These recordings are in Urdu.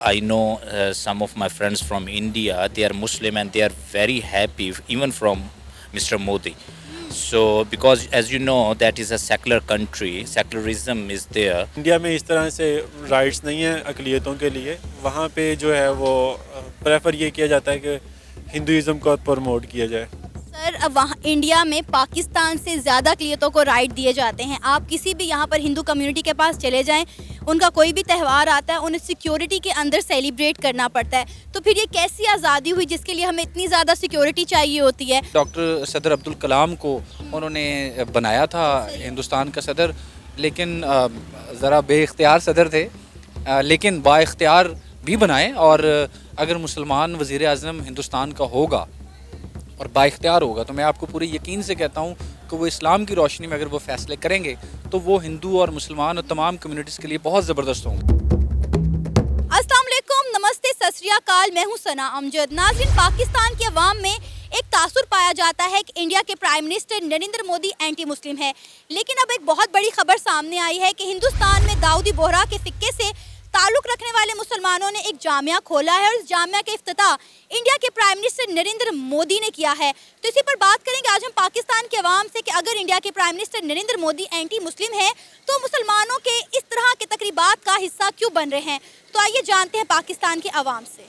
I know some of my friends from India, they are Muslim and they are very happy, even from Mr. Modi. So, because as you know, that is a secular country, secularism is there. India میں اس طرح سے رائٹس نہیں ہیں اقلیتوں کے لیے. وہاں پہ جو ہے وہ پریفر یہ کیا جاتا ہے کہ ہندوازم کو پروموٹ کیا جائے. سر اب وہاں انڈیا میں پاکستان سے زیادہ اقلیتوں کو رائٹ دیے جاتے ہیں. آپ کسی بھی یہاں پر ہندو کمیونٹی کے پاس چلے جائیں, ان کا کوئی بھی تہوار آتا ہے انہیں سیکیورٹی کے اندر سیلیبریٹ کرنا پڑتا ہے. تو پھر یہ کیسی آزادی ہوئی جس کے لیے ہمیں اتنی زیادہ سیکیورٹی چاہیے ہوتی ہے؟ ڈاکٹر صدر عبدالکلام کو انہوں نے بنایا تھا ہندوستان کا صدر, لیکن ذرا بے اختیار صدر تھے, لیکن با اختیار بھی بنائے. اور اگر مسلمان وزیر اعظم ہندوستان کا ہوگا اور با اختیار ہوگا تو میں آپ کو پورے یقین سے کہتا ہوں کہ وہ اسلام کی روشنی میں اگر وہ فیصلے کریں گے تو وہ ہندو اور مسلمان اور تمام کمیونٹیز کے لیے بہت زبردست ہوں گے. السلام علیکم, نمستے, ست شری اکال, میں ہوں ثنا امجد. ناظرین, پاکستان کے عوام میں ایک تاثر پایا جاتا ہے کہ انڈیا کے prime minister Narendra Modi anti Muslim ہے, لیکن اب ایک بہت بڑی خبر سامنے آئی ہے کہ ہندوستان میں داؤدی بوہرا کے فقے سے تعلق رکھنے والے مسلمانوں نے ایک جامعہ کھولا ہے, اور اس جامعہ کا افتتاح انڈیا کے پرائم منسٹر نریندر مودی نے کیا ہے. تو اسی پر بات کریں گے آج ہم پاکستان کے عوام سے کہ اگر انڈیا کے prime minister Narendra Modi anti Muslim ہے تو مسلمانوں کے اس طرح کے تقریبات کا حصہ کیوں بن رہے ہیں. تو آئیے جانتے ہیں پاکستان کے عوام سے.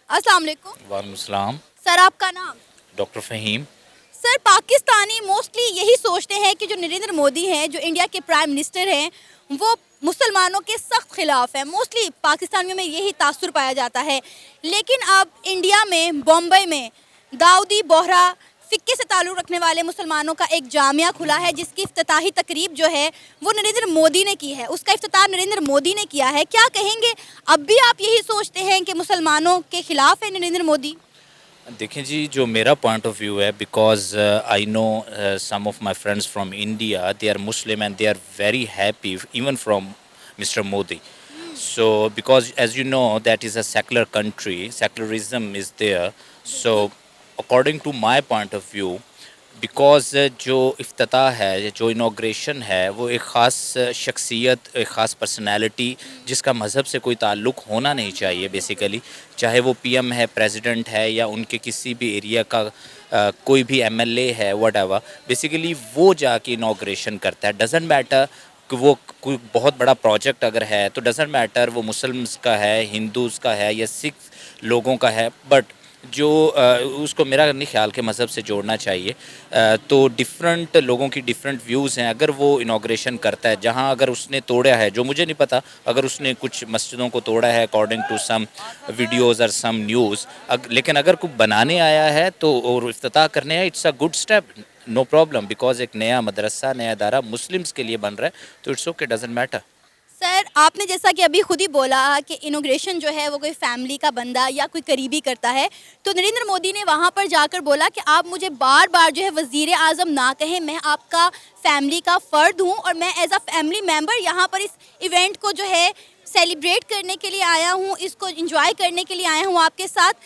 السلام علیکم. وعلیکم السلام. سر آپ کا نام؟ ڈاکٹر فہیم. سر, پاکستانی موسٹلی یہی سوچتے ہیں کہ جو نریندر مودی ہیں, جو انڈیا کے پرائم منسٹر ہیں, وہ مسلمانوں کے سخت خلاف ہیں. موسٹلی پاکستانیوں میں یہی تاثر پایا جاتا ہے. لیکن اب انڈیا میں بمبئی میں داؤدی بوہرا فقے سے تعلق رکھنے والے مسلمانوں کا ایک جامعہ کھلا ہے, جس کی افتتاحی تقریب جو ہے وہ نریندر مودی نے کی ہے. اس کا افتتاح نریندر مودی نے کیا ہے. کیا کہیں گے, اب بھی آپ یہی سوچتے ہیں کہ مسلمانوں کے خلاف ہے نریندر مودی؟ دیکھیں جی, جو میرا پوائنٹ آف ویو ہے, because I know some of my friends from India, they are Muslim and they are very happy, even from mister Modi. So, because as you know, that is a secular country, secularism is there. So, according to my point of view, because جو افتتاح ہے, جو انوگریشن ہے, وہ ایک خاص شخصیت, ایک خاص پرسنالٹی جس کا مذہب سے کوئی تعلق ہونا نہیں چاہیے بیسیکلی, چاہے وہ پی ایم ہے, پریزیڈنٹ ہے, یا ان کے کسی بھی ایریا کا کوئی بھی ایم ایل اے ہے, وٹ ایور, بیسیکلی وہ جا کے انوگریشن کرتا ہے. ڈزنٹ میٹر کہ وہ کوئی بہت بڑا پروجیکٹ اگر ہے تو ڈزنٹ میٹر وہ مسلمس کا ہے, ہندوز کا ہے, یا سکھ لوگوں کا ہے, بٹ جو اس کو میرا نہیں خیال کہ مذہب سے جوڑنا چاہیے. تو ڈفرینٹ لوگوں کی ڈفرینٹ ویوز ہیں. اگر وہ انوگریشن کرتا ہے, جہاں اگر اس نے توڑا ہے, جو مجھے نہیں پتہ, اگر اس نے کچھ مسجدوں کو توڑا ہے اکارڈنگ ٹو سم ویڈیوز اور سم نیوز, لیکن اگر کوئی بنانے آیا ہے تو اور افتتاح کرنے آیا, it's a good step, no problem, because ایک نیا مدرسہ, نیا ادارہ مسلمس کے لیے بن رہا ہے, تو اٹس اوکے, ڈزنٹ میٹر. سر, آپ نے جیسا کہ ابھی خود ہی بولا کہ انوگریشن جو ہے وہ کوئی فیملی کا بندہ یا کوئی قریبی کرتا ہے, تو نریندر مودی نے وہاں پر جا کر بولا کہ آپ مجھے بار بار جو ہے وزیر اعظم نہ کہیں, میں آپ کا فیملی کا فرد ہوں, اور میں ایز اے فیملی ممبر یہاں پر اس ایونٹ کو جو ہے سیلیبریٹ کرنے کے لیے آیا ہوں, اس کو انجوائے کرنے کے لیے آیا ہوں آپ کے ساتھ,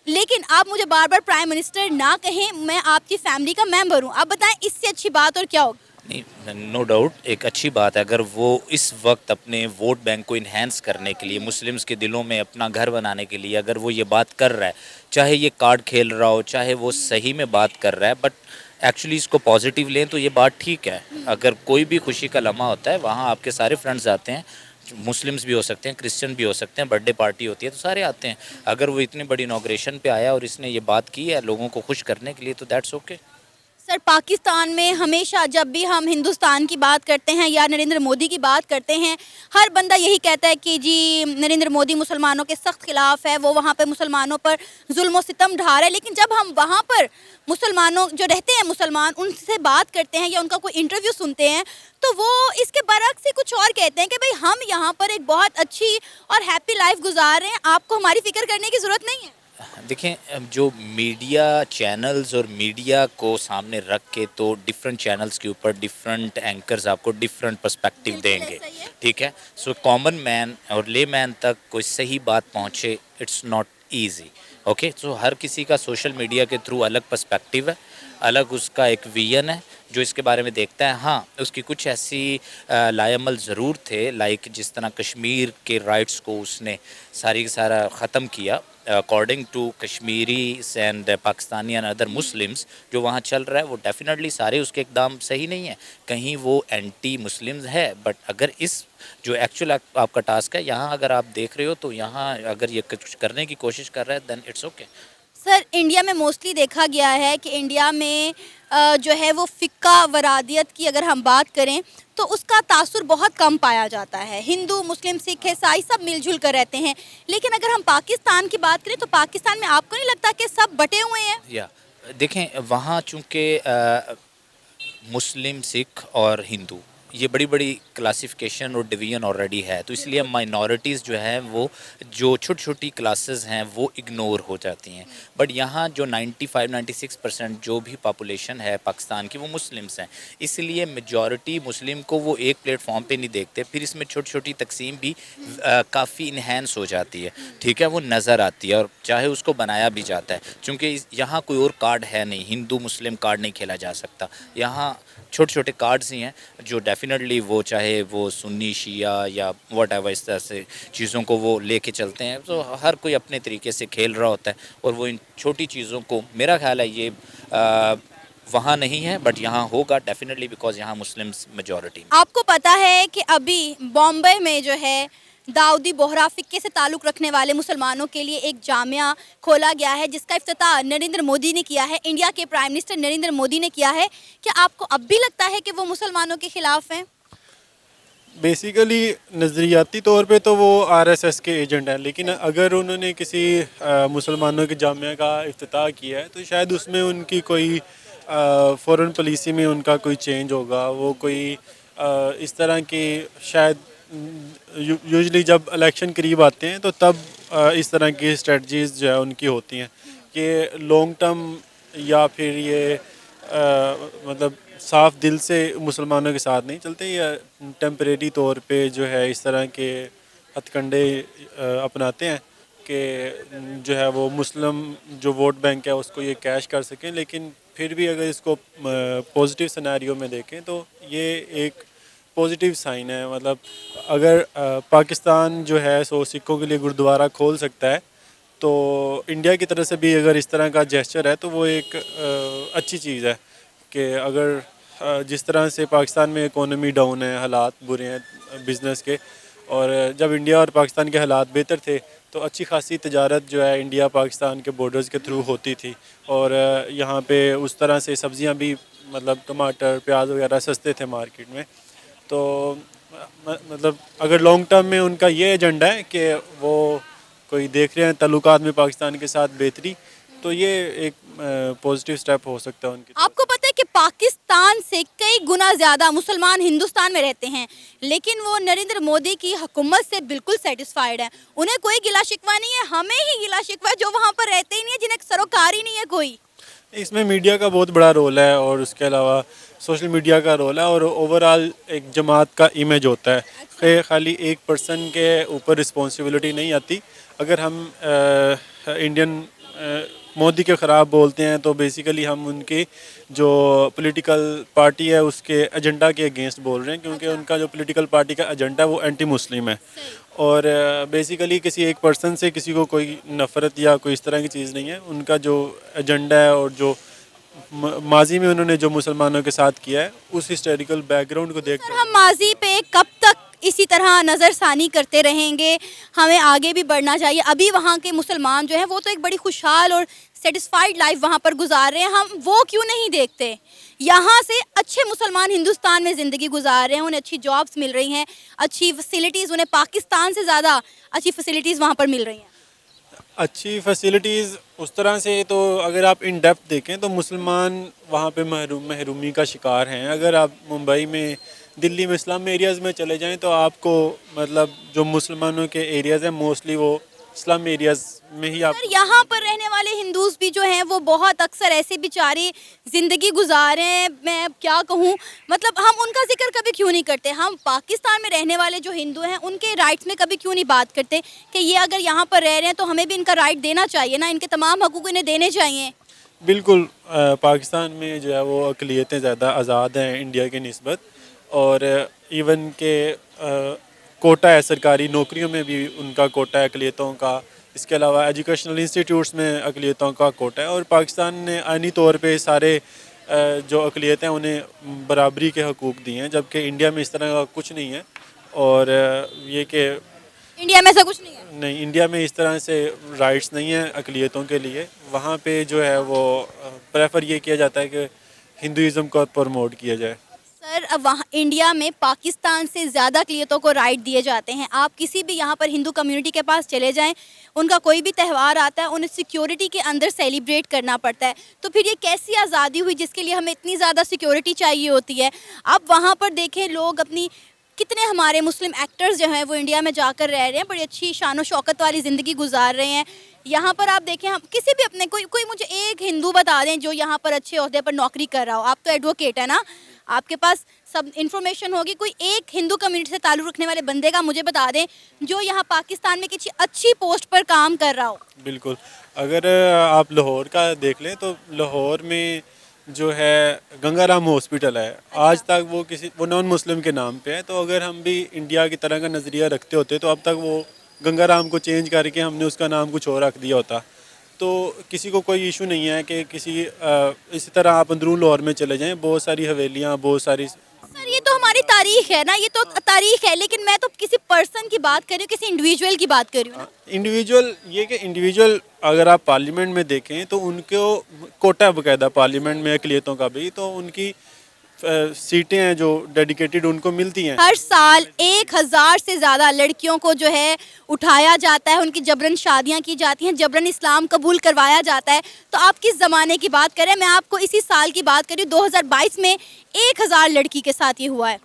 لیکن آپ مجھے بار بار پرائم منسٹر نہ کہیں, میں آپ کی فیملی کا ممبر ہوں. آپ بتائیں اس سے اچھی بات اور کیا ہوگی؟ نہیں, نو ڈاؤٹ ایک اچھی بات ہے. اگر وہ اس وقت اپنے ووٹ بینک کو انہینس کرنے کے لیے, مسلمس کے دلوں میں اپنا گھر بنانے کے لیے اگر وہ یہ بات کر رہا ہے, چاہے یہ کارڈ کھیل رہا ہو, چاہے وہ صحیح میں بات کر رہا ہے, بٹ ایکچولی اس کو پازیٹیو لیں تو یہ بات ٹھیک ہے. اگر کوئی بھی خوشی کا لمحہ ہوتا ہے, وہاں آپ کے سارے فرینڈز آتے ہیں, مسلمس بھی ہو سکتے ہیں, کرسچن بھی ہو سکتے ہیں, برتھ ڈے پارٹی ہوتی ہے تو سارے آتے ہیں. اگر وہ اتنی بڑی انوگریشن پہ آیا اور اس نے یہ بات کی ہے لوگوں کو خوش کرنے کے لیے, تو دیٹس اوکے. سر, پاکستان میں ہمیشہ جب بھی ہم ہندوستان کی بات کرتے ہیں یا نریندر مودی کی بات کرتے ہیں, ہر بندہ یہی کہتا ہے کہ جی نریندر مودی مسلمانوں کے سخت خلاف ہے, وہ وہاں پہ مسلمانوں پر ظلم و ستم ڈھا رہا ہے. لیکن جب ہم وہاں پر مسلمانوں جو رہتے ہیں مسلمان, ان سے بات کرتے ہیں یا ان کا کوئی انٹرویو سنتے ہیں, تو وہ اس کے برعکس ہی کچھ اور کہتے ہیں کہ بھئی ہم یہاں پر ایک بہت اچھی اور ہیپی لائف گزار رہے ہیں, آپ کو ہماری فکر کرنے کی ضرورت نہیں ہے. دیکھیں, جو میڈیا چینلز اور میڈیا کو سامنے رکھ کے, تو ڈفرینٹ چینلز کے اوپر ڈفرینٹ اینکرز آپ کو ڈفرینٹ پرسپیکٹیو دیں گے, ٹھیک ہے. سو کامن مین اور لے مین تک کوئی صحیح بات پہنچے, اٹس ناٹ ایزی, اوکے. سو ہر کسی کا سوشل میڈیا کے تھرو الگ پرسپیکٹیو ہے, الگ اس کا ایک ویژن ہے, جو اس کے بارے میں دیکھتا ہے ہاں اس کی کچھ ایسی لائے عمل ضرور تھے، لائک جس طرح کشمیر کے رائٹس کو اس نے ساری کا سارا ختم کیا according to Kashmiris and Pakistani and other Muslims, جو وہاں چل رہا ہے وہ ڈیفینیٹلی سارے اس کے اقدام صحیح نہیں ہیں، کہیں وہ اینٹی مسلمز ہے، بٹ اگر اس جو ایکچوئل آپ کا ٹاسک ہے یہاں اگر آپ دیکھ رہے ہو تو یہاں اگر یہ کچھ کرنے کی کوشش کر رہا ہے دین اٹس اوکے. سر انڈیا میں موسٹلی دیکھا گیا ہے کہ انڈیا میں جو ہے وہ فقہ ورادیت کی اگر ہم بات کریں تو اس کا تاثر بہت کم پایا جاتا ہے. ہندو مسلم سکھ عیسائی سب مل جل کر رہتے ہیں، لیکن اگر ہم پاکستان کی بات کریں تو پاکستان میں آپ کو نہیں لگتا کہ سب بٹے ہوئے ہیں؟ یا دیکھیں وہاں چونکہ مسلم سکھ اور ہندو یہ بڑی بڑی کلاسیفیکیشن اور ڈویژن آلریڈی ہے، تو اس لیے مائنورٹیز جو ہیں وہ جو چھوٹی چھوٹی کلاسز ہیں وہ اگنور ہو جاتی ہیں. بٹ یہاں جو 95-96% جو بھی پاپولیشن ہے پاکستان کی وہ مسلمس ہیں، اس لیے میجورٹی مسلم کو وہ ایک پلیٹ فارم پہ نہیں دیکھتے، پھر اس میں چھوٹی چھوٹی تقسیم بھی کافی انہینس ہو جاتی ہے، ٹھیک ہے، وہ نظر آتی ہے اور چاہے اس کو بنایا بھی جاتا ہے، چونکہ یہاں کوئی اور کارڈ ہے نہیں، ہندو مسلم کارڈ نہیں کھیلا جا سکتا، یہاں چھوٹے چھوٹے کارڈز ہی ہیں جو ڈیفینیٹلی وہ چاہے وہ سنی شیعہ یا واٹ ایور اس طرح سے چیزوں کو وہ لے کے چلتے ہیں، تو ہر کوئی اپنے طریقے سے کھیل رہا ہوتا ہے اور وہ ان چھوٹی چیزوں کو میرا خیال ہے یہ وہاں نہیں ہے بٹ یہاں ہوگا ڈیفینیٹلی بیکاز یہاں مسلمس میجورٹی. آپ کو پتہ ہے کہ ابھی بامبے میں جو ہے داؤدی بوہرا فقے سے تعلق رکھنے والے مسلمانوں کے لیے ایک جامعہ کھولا گیا ہے جس کا افتتاح نریندر مودی نے کیا ہے، انڈیا کے پرائم منسٹر نریندر مودی نے کیا ہے. کیا آپ کو اب بھی لگتا ہے کہ وہ مسلمانوں کے خلاف ہیں؟ بیسیکلی نظریاتی طور پہ تو وہ آر ایس ایس کے ایجنٹ ہیں، لیکن اگر انہوں نے کسی مسلمانوں کے جامعہ کا افتتاح کیا ہے تو شاید اس میں ان کی کوئی فورن پالیسی میں ان کا کوئی چینج ہوگا، وہ کوئی اس طرح کی شاید یوزلی جب الیکشن قریب آتے ہیں تو تب اس طرح کی اسٹریٹجیز جو ہے ان کی ہوتی ہیں کہ لانگ ٹرم یا پھر یہ مطلب صاف دل سے مسلمانوں کے ساتھ نہیں چلتے، یا ٹیمپریری طور پہ جو ہے اس طرح کے ہتھ کنڈے اپناتے ہیں کہ جو ہے وہ مسلم جو ووٹ بینک ہے اس کو یہ کیش کر سکیں. لیکن پھر بھی اگر اس کو پازیٹیو سیناریو میں دیکھیں تو یہ ایک پازیٹیو سائن ہے. مطلب اگر پاکستان جو ہے سو سکھوں کے لیے گردوارہ کھول سکتا ہے تو انڈیا کی طرف سے بھی اگر اس طرح کا جیسچر ہے تو وہ ایک اچھی چیز ہے کہ اگر جس طرح سے پاکستان میں اکانومی ڈاؤن ہے، حالات برے ہیں بزنس کے، اور جب انڈیا اور پاکستان کے حالات بہتر تھے تو اچھی خاصی تجارت جو ہے انڈیا پاکستان کے بارڈرز کے تھرو ہوتی تھی، اور یہاں پہ اس طرح سے سبزیاں بھی مطلب ٹماٹر پیاز وغیرہ سستے تھے مارکیٹ میں. تو مطلب اگر لانگ ٹرم میں ان کا یہ ایجنڈا ہے کہ وہ کوئی دیکھ رہے ہیں تعلقات میں پاکستان کے ساتھ بہتری، تو یہ ایک پازیٹیو سٹیپ ہو سکتا ہے ان کی. آپ کو پتہ ہے کہ پاکستان سے کئی گنا زیادہ مسلمان ہندوستان میں رہتے ہیں، لیکن وہ نریندر مودی کی حکومت سے بالکل سیٹسفائیڈ ہیں، انہیں کوئی گلا شکوہ نہیں ہے. ہمیں ہی گلا شکوہ ہے جو وہاں پر رہتے ہی نہیں ہے، جنہیں سروکار ہی نہیں ہے کوئی. اس میں میڈیا کا بہت بڑا رول ہے اور اس کے علاوہ سوشل میڈیا کا رول ہے، اور اوور آل ایک جماعت کا امیج ہوتا ہے کہ خالی ایک پرسن کے اوپر رسپانسبلٹی نہیں آتی. اگر ہم انڈین مودی کے خراب بولتے ہیں تو بیسیکلی ہم ان کی جو پولیٹیکل پارٹی ہے اس کے ایجنڈا کے اگینسٹ بول رہے ہیں، کیونکہ ان کا جو پولیٹیکل پارٹی کا ایجنڈا ہے وہ اینٹی مسلم ہے، اور بیسیکلی کسی ایک پرسن سے کسی کو کوئی نفرت یا کوئی اس طرح کی چیز نہیں ہے. ان کا جو ایجنڈا ہے اور جو ماضی میں انہوں نے جو مسلمانوں کے ساتھ کیا ہے اس ہسٹوریکل بیک گراؤنڈ کو دیکھ کر ہم ماضی پہ کب تک اسی طرح نظر ثانی کرتے رہیں گے؟ ہمیں آگے بھی بڑھنا چاہیے. ابھی وہاں کے مسلمان جو ہیں وہ تو ایک بڑی خوشحال اور سیٹسفائیڈ لائف وہاں پر گزار رہے ہیں، ہم وہ کیوں نہیں دیکھتے؟ یہاں سے اچھے مسلمان ہندوستان میں زندگی گزار رہے ہیں، انہیں اچھی جابس مل رہی ہیں، اچھی فیسلٹیز، انہیں پاکستان سے زیادہ اچھی فیسلٹیز وہاں پر مل رہی ہیں. اچھی فیسلٹیز اس طرح سے تو اگر آپ ان ڈیپتھ دیکھیں تو مسلمان وہاں پہ محرومی کا شکار ہیں. اگر آپ ممبئی میں، دلی میں، اسلام ایریاز میں چلے جائیں تو آپ کو مطلب جو مسلمانوں کے ایریاز ہیں موسٹلی وہ اسلام ایریاز میں ہی آپ. یہاں پر رہنے والے ہندوز بھی جو ہیں وہ بہت اکثر ایسے بیچاری زندگی گزار رہے ہیں، میں کیا کہوں، مطلب ہم ان کا ذکر کبھی کیوں نہیں کرتے؟ ہم پاکستان میں رہنے والے جو ہندو ہیں ان کے رائٹس میں کبھی کیوں نہیں بات کرتے کہ یہ اگر یہاں پر رہ رہے ہیں تو ہمیں بھی ان کا رائٹ دینا چاہیے نا، ان کے تمام حقوق انہیں دینے چاہیے. بالکل پاکستان میں جو ہے وہ اقلیتیں زیادہ آزاد ہیں انڈیا کے نسبت، اور ایون کہ کوٹا ہے سرکاری نوکریوں میں بھی ان کا کوٹا ہے اقلیتوں کا، اس کے علاوہ ایجوکیشنل انسٹیٹیوٹس میں اقلیتوں کا کوٹا ہے، اور پاکستان نے آئینی طور پہ سارے جو اقلیتیں ہیں انہیں برابری کے حقوق دیے ہیں، جبکہ انڈیا میں اس طرح کا کچھ نہیں ہے۔ اور یہ کہ انڈیا میں ایسا کچھ نہیں ہے۔ نہیں، انڈیا میں اس طرح سے رائٹس نہیں ہیں اقلیتوں کے لیے، وہاں پہ جو ہے وہ پریفر یہ کیا جاتا ہے کہ ہندوازم کو پروموٹ کیا جائے۔ سر اب وہاں انڈیا میں پاکستان سے زیادہ اقلیتوں کو رائٹ دیے جاتے ہیں، آپ کسی بھی یہاں پر ہندو کمیونٹی کے پاس چلے جائیں، ان کا کوئی بھی تہوار آتا ہے انہیں سیکیورٹی کے اندر سیلیبریٹ کرنا پڑتا ہے، تو پھر یہ کیسی آزادی ہوئی جس کے لیے ہمیں اتنی زیادہ سیکیورٹی چاہیے ہوتی ہے؟ اب وہاں پر دیکھیں لوگ اپنی کتنے ہمارے مسلم ایکٹرز جو ہیں وہ انڈیا میں جا کر رہ رہے ہیں، بڑی اچھی شان و شوکت والی زندگی گزار رہے ہیں۔ یہاں پر آپ دیکھیں، ہم کسی بھی اپنے کوئی مجھے ایک ہندو بتا دیں جو یہاں پر اچھے عہدے پر نوکری کر رہا ہو، آپ تو ایڈوکیٹ ہے نا، آپ کے پاس سب انفارمیشن ہوگی، کوئی ایک ہندو کمیونٹی سے تعلق رکھنے والے بندے کا مجھے بتا دیں جو یہاں پاکستان میں کسی اچھی پوسٹ پر کام کر رہا ہو۔ بالکل، اگر آپ لاہور کا دیکھ لیں تو لاہور میں جو ہے گنگا رام ہاسپٹل ہے، آج تک وہ نان مسلم کے نام پہ ہے، تو اگر ہم بھی انڈیا کی طرح کا نظریہ رکھتے ہوتے تو اب تک وہ گنگا رام کو چینج کر کے ہم نے اس کا نام کچھ اور رکھ دیا ہوتا، تو کسی کو کوئی ایشو نہیں ہے کہ اسی طرح آپ اندرون لاہور میں چلے جائیں، بہت ساری حویلیاں، بہت ساری سر یہ تو ہماری تاریخ ہے نا، یہ تو تاریخ ہے، لیکن میں تو کسی پرسن کی بات کر رہی ہوں، کسی انڈیویجول کی بات کر رہی ہوں نا۔ انڈیویجول اگر آپ پارلیمنٹ میں دیکھیں تو ان کو کوٹا باقاعدہ پارلیمنٹ میں اقلیتوں کا بھی، تو ان کی سیٹیں ہیں جو ڈیڈیکیٹڈ ان کو ملتی ہیں۔ ہر سال 1000 سے زیادہ لڑکیوں کو جو ہے اٹھایا جاتا ہے، ان کی جبرن شادیاں کی جاتی ہیں، جبرن اسلام قبول کروایا جاتا ہے، تو آپ کس زمانے کی بات کریں؟ میں آپ کو اسی سال کی بات کر رہی ہوں، 2022 میں 1000 لڑکی کے ساتھ یہ ہوا ہے۔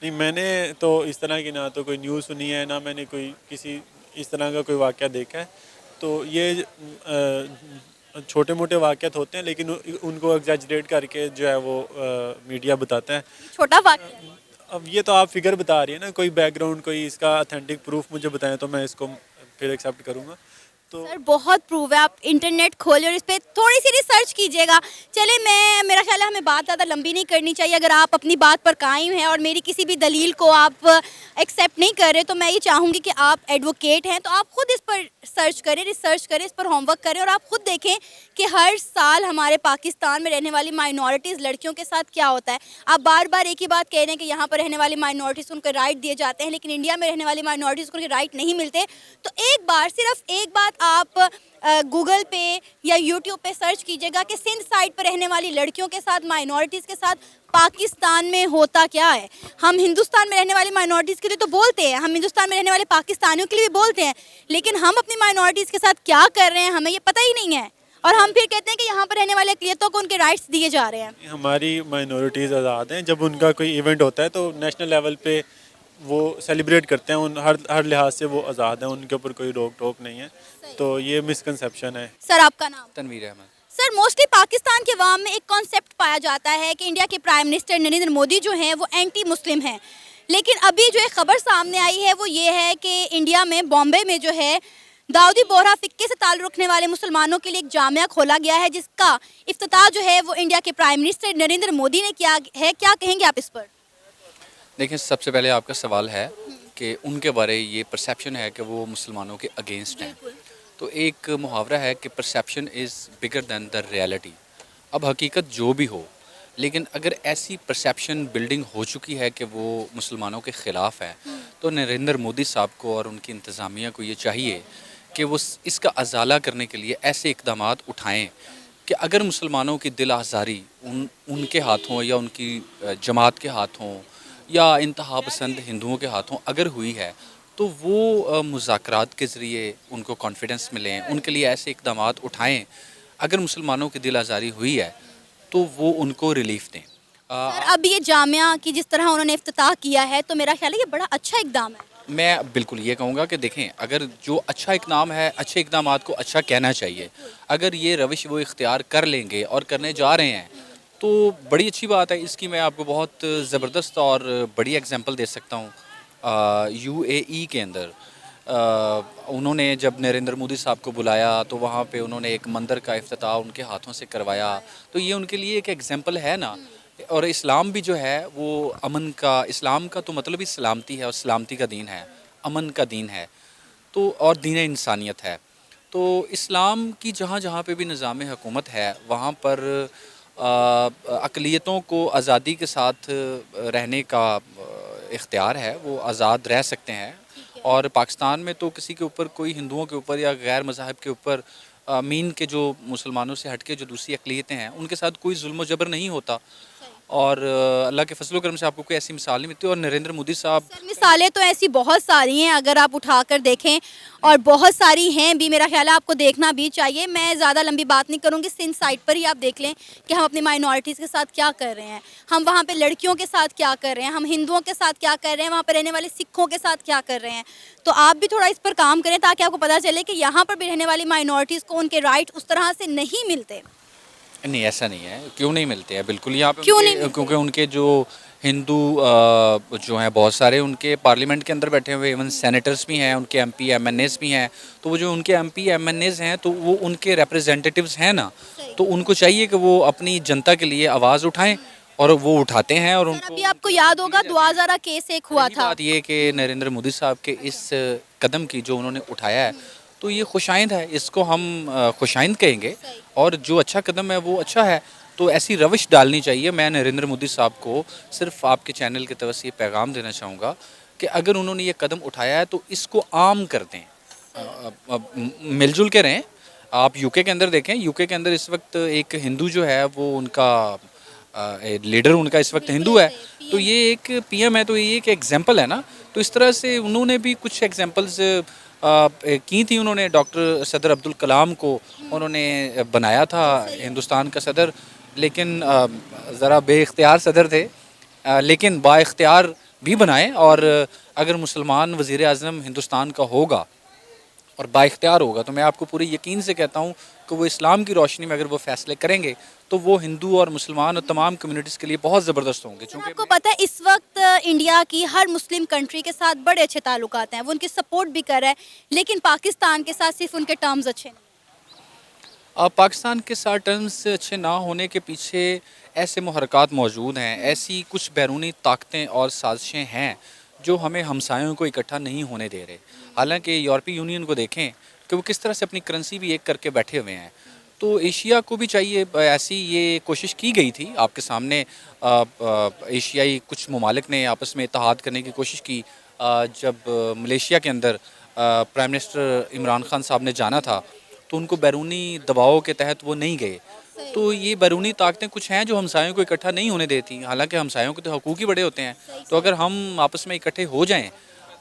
نہیں، میں نے تو اس طرح کی نہ تو کوئی نیوز سنی ہے، نہ میں نے کوئی کسی اس طرح کا کوئی واقعہ دیکھا ہے، تو یہ چھوٹے موٹے واقعات ہوتے ہیں لیکن ان کو ایگزیجریٹ کر کے جو ہے وہ میڈیا بتاتا ہے۔ چھوٹا واقعہ۔ اب یہ تو آپ فگر بتا رہی ہیں نا، کوئی بیک گراؤنڈ، کوئی اس کا اتھینٹک پروف مجھے بتائیں تو میں اس کو پھر ایکسیپٹ کروں گا۔ تو سر بہت پروف ہے، آپ انٹرنیٹ کھولیں اور اس پہ تھوڑی سی ریسرچ کیجیے گا۔ چلے میرا خیال ہے ہمیں بات زیادہ لمبی نہیں کرنی چاہیے، اگر آپ اپنی بات پر قائم ہیں اور میری کسی بھی دلیل کو آپ ایکسیپٹ نہیں کر رہے تو میں یہ چاہوں گی کہ آپ ایڈوکیٹ ہیں تو آپ خود اس پر سرچ کریں، ریسرچ کریں، اس پر ہوم ورک کریں، اور آپ خود دیکھیں کہ ہر سال ہمارے پاکستان میں رہنے والی مائنورٹیز لڑکیوں کے ساتھ کیا ہوتا ہے۔ آپ بار بار ایک ہی بات کہہ رہے ہیں کہ یہاں پر رہنے والی مائنورٹیز ان کو رائٹ دیے جاتے ہیں، لیکن انڈیا میں رہنے والی مائنورٹیز کو رائٹ نہیں ملتے، تو ایک بار صرف ایک بات آپ گوگل پہ یا یوٹیوب پہ سرچ کیجیے گا کہ سندھ سائڈ پر رہنے والی لڑکیوں کے ساتھ، مائنورٹیز کے ساتھ پاکستان میں ہوتا کیا ہے۔ ہم ہندوستان میں رہنے والی مائنورٹیز کے لیے تو بولتے ہیں، ہم ہندوستان میں رہنے والے پاکستانیوں کے لیے بھی بولتے ہیں، لیکن ہم اپنی مائنورٹیز کے ساتھ کیا کر رہے ہیں ہمیں یہ پتہ ہی نہیں ہے، اور ہم پھر کہتے ہیں کہ یہاں پر رہنے والے اقلیتوں کو ان کے رائٹس دیے جا رہے ہیں۔ ہماری مائنورٹیز آزاد ہیں، جب ان کا کوئی ایونٹ ہوتا ہے تو نیشنل لیول پہ وہ سیلیبریٹ کرتے ہیں، ہر لحاظ سے وہ آزاد ہیں، ان کے اوپر کوئی روک ٹوک نہیں ہے، تو یہ مسکنسیپشن ہے۔ سر آپ کا نام؟ تنویر احمد۔ سر موسٹلی پاکستان کے عوام میں ایک کانسیپٹ پایا جاتا ہے کہ انڈیا کے پرائم منسٹر نریندر مودی جو ہیں وہ اینٹی مسلم ہیں، لیکن ابھی جو ایک خبر سامنے آئی ہے وہ یہ ہے کہ انڈیا میں بامبے میں جو ہے داؤدی بورہا فقے سے تعلق رکھنے والے مسلمانوں کے لیے ایک جامعہ کھولا گیا ہے، جس کا افتتاح جو ہے وہ انڈیا کے پرائم منسٹر نریندر مودی نے کیا ہے۔ کیا کہیں گے آپ اس پر؟ دیکھیں، سب سے پہلے آپ کا سوال ہے کہ ان کے بارے یہ پرسیپشن ہے کہ وہ مسلمانوں کے اگینسٹ ہیں، تو ایک محاورہ ہے کہ perception is bigger then the reality. اب حقیقت جو بھی ہو، لیکن اگر ایسی پرسیپشن بلڈنگ ہو چکی ہے کہ وہ مسلمانوں کے خلاف ہے، تو نریندر مودی صاحب کو اور ان کی انتظامیہ کو یہ چاہیے کہ وہ اس کا ازالہ کرنے کے لیے ایسے اقدامات اٹھائیں کہ اگر مسلمانوں کی دل آزاری ان کے ہاتھوں یا ان کی جماعت کے ہاتھوں یا انتہا پسند ہندوؤں کے ہاتھوں اگر ہوئی ہے، تو وہ مذاکرات کے ذریعے ان کو کانفیڈنس ملیں، ان کے لیے ایسے اقدامات اٹھائیں۔ اگر مسلمانوں کی دل آزاری ہوئی ہے تو وہ ان کو ریلیف دیں۔ سر اب یہ جامعہ کی جس طرح انہوں نے افتتاح کیا ہے تو میرا خیال ہے یہ بڑا اچھا اقدام ہے۔ میں بالکل یہ کہوں گا کہ دیکھیں، اگر جو اچھا اقدام ہے، اچھے اقدامات کو اچھا کہنا چاہیے۔ اگر یہ روش وہ اختیار کر لیں گے اور کرنے جا رہے ہیں تو بڑی اچھی بات ہے۔ اس کی میں آپ کو بہت زبردست اور بڑی ایگزامپل دے سکتا ہوں۔ UAE کے اندر انہوں نے جب نریندر مودی صاحب کو بلایا تو وہاں پہ انہوں نے ایک مندر کا افتتاح ان کے ہاتھوں سے کروایا، تو یہ ان کے لیے ایک ایگزامپل ہے نا. اور اسلام بھی جو ہے وہ امن کا، اسلام کا تو مطلب ہی سلامتی ہے، اور سلامتی کا دین ہے، امن کا دین ہے، تو اور دین انسانیت ہے. تو اسلام کی جہاں جہاں پہ بھی نظام حکومت ہے وہاں پر اقلیتوں کو آزادی کے ساتھ رہنے کا اختیار ہے، وہ آزاد رہ سکتے ہیں. اور پاکستان میں تو کسی کے اوپر، کوئی ہندوؤں کے اوپر یا غیر مذاہب کے اوپر، مین کے جو مسلمانوں سے ہٹ کے جو دوسری اقلیتیں ہیں ان کے ساتھ کوئی ظلم و جبر نہیں ہوتا. اور اللہ کے فضل و کرم سے آپ کو کوئی ایسی مثال نہیں ملتی. اور نریندر مودی صاحب، سر مثالیں تو ایسی بہت ساری ہیں اگر آپ اٹھا کر دیکھیں، اور بہت ساری ہیں بھی، میرا خیال ہے آپ کو دیکھنا بھی چاہیے. میں زیادہ لمبی بات نہیں کروں گی، سندھ سائٹ پر ہی آپ دیکھ لیں کہ ہم اپنی مائنورٹیز کے ساتھ کیا کر رہے ہیں، ہم وہاں پہ لڑکیوں کے ساتھ کیا کر رہے ہیں، ہم ہندوؤں کے ساتھ کیا کر رہے ہیں، وہاں پہ رہنے والے سکھوں کے ساتھ کیا کر رہے ہیں. تو آپ بھی تھوڑا اس پر کام کریں تاکہ آپ کو پتہ چلے کہ یہاں پر بھی رہنے والی مائنورٹیز کو ان کے رائٹ اس طرح سے نہیں ملتے. نہیں ایسا نہیں ہے، کیوں نہیں ملتے ہیں، بالکل یہاں پہ کیوں نہیں ملتے؟ کیونکہ ان کے جو ہندو جو ہیں بہت سارے ان کے پارلیمنٹ کے اندر بیٹھے ہوئے، ایون سینیٹرز بھی ہیں، ان کے M P M N As بھی ہیں. تو وہ جو ان کے M P M N As ہیں تو وہ ان کے ریپرزینٹیٹیوز ہیں نا، تو ان کو چاہیے کہ وہ اپنی جنتا کے لیے آواز اٹھائیں، اور وہ اٹھاتے ہیں. اور ان سر کو ابھی آپ کو یاد ہوگا دوازارہ کیس ایک ہوا پہلی تھا. بات یہ کہ نریندر مودی صاحب کے اس قدم کی جو انہوں نے اٹھایا ہے تو یہ خوشائند ہے، اس کو ہم خوشائند کہیں گے. اور جو اچھا قدم ہے وہ اچھا ہے، تو ایسی روش ڈالنی چاہیے. میں نریندر مودی صاحب کو صرف آپ کے چینل کی طرف سے یہ پیغام دینا چاہوں گا کہ اگر انہوں نے یہ قدم اٹھایا ہے تو اس کو عام کر دیں، مل جل کے رہیں. آپ یو کے اندر دیکھیں، یو کے اندر اس وقت ایک ہندو جو ہے وہ ان کا لیڈر ان کا اس وقت ہندو ہے، تو یہ ایک پی ایم ہے، تو یہ ایک ایگزامپل ہے نا. تو اس طرح سے انہوں نے بھی کچھ ایگزامپلز کی تھی. انہوں نے ڈاکٹر صدر عبدالکلام کو انہوں نے بنایا تھا ہندوستان کا صدر، لیکن ذرا بے اختیار صدر تھے، لیکن با اختیار بھی بنائے. اور اگر مسلمان وزیر اعظم ہندوستان کا ہوگا اور با اختیار ہوگا تو میں آپ کو پورے یقین سے کہتا ہوں کہ وہ اسلام کی روشنی میں اگر وہ فیصلے کریں گے تو وہ ہندو اور مسلمان اور تمام کمیونٹیز کے لیے بہت زبردست ہوں گے. آپ کو پتہ ہے اس وقت انڈیا کی ہر مسلم کنٹری کے ساتھ بڑے اچھے تعلقات ہیں، وہ ان کی سپورٹ بھی کر رہا ہے، لیکن پاکستان کے ساتھ صرف ان کے ٹرمز اچھے نہیں. پاکستان کے ساتھ ٹرمز اچھے نہ ہونے کے پیچھے ایسے محرکات موجود ہیں، ایسی کچھ بیرونی طاقتیں اور سازشیں ہیں جو ہمیں ہمسایوں کو اکٹھا نہیں ہونے دے رہے. حالانکہ یورپی یونین کو دیکھیں کہ وہ کس طرح سے اپنی کرنسی بھی ایک کر کے بیٹھے ہوئے ہیں. تو ایشیا کو بھی چاہیے، ایسی یہ کوشش کی گئی تھی آپ کے سامنے، ایشیائی کچھ ممالک نے آپس میں اتحاد کرنے کی کوشش کی. جب ملیشیا کے اندر پرائم منسٹر عمران خان صاحب نے جانا تھا تو ان کو بیرونی دباؤ کے تحت وہ نہیں گئے. تو یہ بیرونی طاقتیں کچھ ہیں جو ہمسایوں کو اکٹھا نہیں ہونے دیتی، حالانکہ ہمسایوں کے تو حقوق ہی بڑے ہوتے ہیں. تو اگر ہم آپس میں اکٹھے ہو جائیں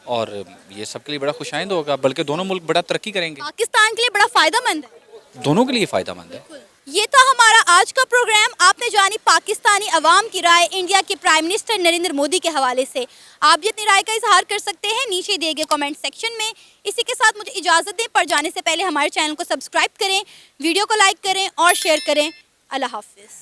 اور یہ سب کے لیے بڑا خوش آئند ہوگا، بلکہ دونوں ملک بڑا ترقی کریں گے، پاکستان کے لیے بڑا فائدہ مند ہے. دونوں کے لیے فائدہ مند ہے. یہ تھا ہمارا آج کا پروگرام. آپ نے جانی پاکستانی عوام کی رائے انڈیا کے پرائم منسٹر نریندر مودی کے حوالے سے. آپ بھی اپنی رائے کا اظہار کر سکتے ہیں نیچے دیے گئے کمنٹ سیکشن میں. اسی کے ساتھ مجھے اجازت دیں، پر جانے سے پہلے ہمارے چینل کو سبسکرائب کریں، ویڈیو کو لائک کریں اور شیئر کریں. اللہ حافظ.